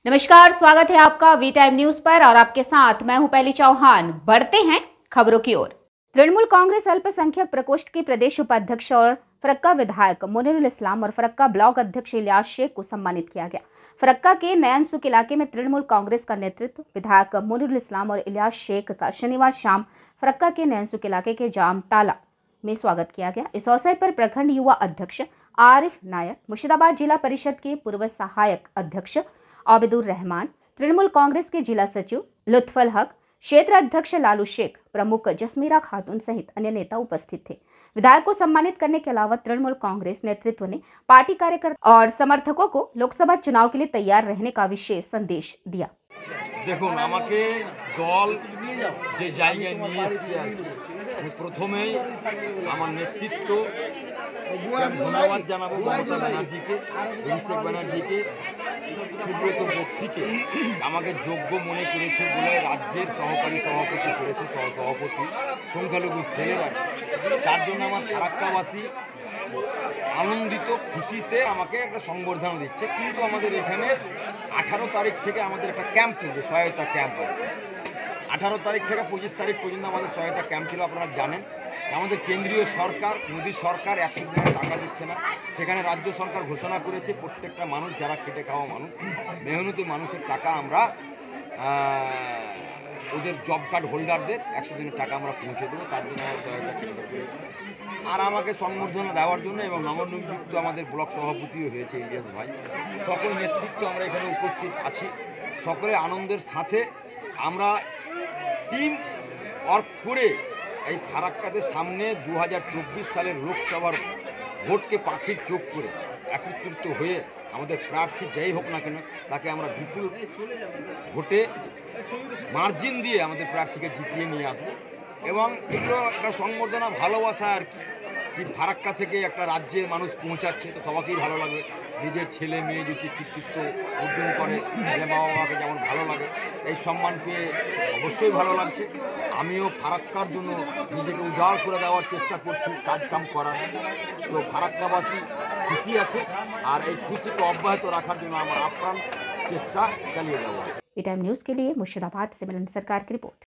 नमस्कार, स्वागत है आपका वी टाइम न्यूज पर और आपके साथ मैं हूं पहली चौहान। बढ़ते हैं खबरों की ओर। तृणमूल कांग्रेस अल्पसंख्यक प्रकोष्ठ के प्रदेश उपाध्यक्ष और फरक्का विधायक मुनीरुल इस्लाम और फरक्का ब्लॉक अध्यक्ष इलियास शेख को सम्मानित किया गया। फरक्का के नयनसुख इलाके में तृणमूल कांग्रेस का नेतृत्व विधायक मुनीरुल इस्लाम और इलियास शेख का शनिवार शाम फरक्का के नयनसुख इलाके के जामताला में स्वागत किया गया। इस अवसर पर प्रखंड युवा अध्यक्ष आरिफ नायर, मुर्शिदाबाद जिला परिषद के पूर्व सहायक अध्यक्ष आबिदुर रहमान, तृणमूल कांग्रेस के जिला सचिव लुत्फुल हक, क्षेत्र अध्यक्ष लालू शेख, प्रमुख जसमीरा खातून सहित अन्य नेता उपस्थित थे। विधायक को सम्मानित करने के अलावा तृणमूल कांग्रेस नेतृत्व ने पार्टी कार्यकर्ता और समर्थकों को लोकसभा चुनाव के लिए तैयार रहने का विशेष संदेश दिया। देखो আমাকে দল যে জায়গায় নিয়ে এসেছে আমি প্রথমেই আমার নেতৃত্ব ধন্যবাদ জানাবো মমতা ব্যানার্জিকে, অভিষেক ব্যানার্জিকে, সুব্রত বক্সিকে আমাকে যোগ্য মনে করেছে বলে রাজ্যের সহকারী সভাপতি করেছে, সহসভাপতি সংখ্যালঘু ছেলেরা। তার জন্য আমার ফারাক্কাবাসী আনন্দিত, খুশিতে আমাকে একটা সংবর্ধনা দিচ্ছে। কিন্তু আমাদের এখানে 18 তারিখ থেকে আমাদের একটা ক্যাম্প চলছে, সহায়তা ক্যাম্প। 18 তারিখ থেকে 25 তারিখ পর্যন্ত আমাদের সহায়তা ক্যাম্প ছিল। আপনারা জানেন আমাদের কেন্দ্রীয় সরকার, মোদী সরকার 100 দিনের টাকা দিচ্ছে না। সেখানে রাজ্য সরকার ঘোষণা করেছে প্রত্যেকটা মানুষ, যারা খেটে খাওয়া মানুষ, মেহনতি মানুষের টাকা আমরা ওদের জব কার্ড হোল্ডারদের 100 দিনের টাকা আমরা পৌঁছে দেবো। তার জন্য আমরা সহায়তা কেন্দ্র করেছি। আর আমাকে সংবর্ধনা দেওয়ার জন্য এবং নবনিযুক্ত আমাদের ব্লক সভাপতিও হয়েছে ইলিয়াস ভাই, সকল নেতৃত্ব আমরা এখানে উপস্থিত আছি। সকলে আনন্দের সাথে আমরা টিম ওয়ার্ক করে এই ফারাক্কাদের সামনে 2024 সালের লোকসভার ভোটকে পাখির চোখ করে একত্রিত হয়ে আমাদের প্রার্থী যাই হোক না কেন তাকে আমরা বিপুল ভোটে মার্জিন দিয়ে আমাদের প্রার্থীকে জিতিয়ে নিয়ে আসবো। এবং এগুলো একটা সংবর্ধনা, ভালোবাসা আর কি ফারাক্কা থেকে একটা রাজ্যের মানুষ পৌঁছাচ্ছে, তো সবাইকেই ভালো লাগে। নিজের ছেলে মেয়ে যদি কৃতিত্ব অর্জন করে তাহলে বাবা মাকে যেমন ভালো লাগে, এই সম্মান পেয়ে অবশ্যই ভালো লাগছে। আমিও ফারাক্কার জন্য নিজেকে উজাড় করে দেওয়ার চেষ্টা করছি, কাজকাম করার। তো ফারাক্কাবাসী খুশি আছে আর এই খুশিকে অব্যাহত রাখার জন্য আমার আপ্রাণ চেষ্টা চালিয়ে যাবো। वी टाइम न्यूज के लिए मुर्शिदाबाद से मिलन सरकार की रिपोर्ट।